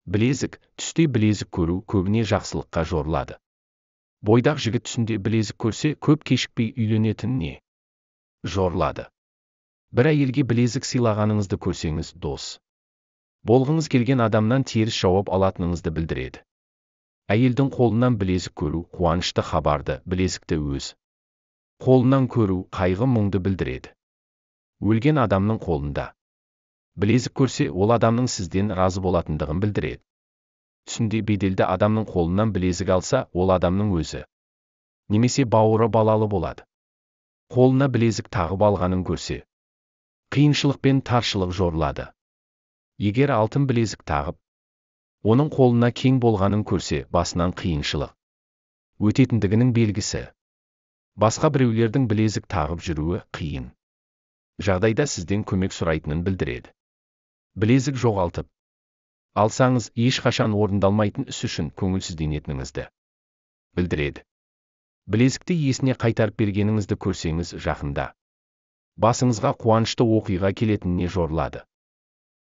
Білезік, түсте білезік көру көбіне жақсылыққа жорылады. Бойдақ жігіт түсінде білезік көрсе, көп кешікпей үйленетініне жорылады. Бір әйелге білезік сыйлағаныңызды көрсеңіз, дос болғыңыз келген адамнан теріс жауап алатыныңызды білдіреді. Әйелдің қолынан білезік көру қуанышты хабарды, білезікті өз қолынан көру қайғы-мұңды білдіреді. Өлген адамның қолында білезік көрсе, ол адамның сізден разы болатындығын білдіреді. Түсінде беделді адамның қолынан білезік алса, ол адамның өзі немесе бауыры балалы болады. Қолына білезік тағып алғанын көрсе, қиыншылық пен таршылық жорылады. Егер алтын білезік тағып, оның қолына кең болғанын көрсе, басынан қиыншылық өтетіндігінің белгісі. Басқа біреулердің білезік тағып жүруі қиын жағдайда сізден көмек сұрайтынын білдіреді. Білезік жоғалтып алсаңыз, ешқашан орындалмайтын іс үшін көңілсізденетініңізді білдіреді. Білезікті иесіне қайтарып бергеніңізді көрсеңіз, жақында басыңызға қуанышты оқиға келетініне жорылады.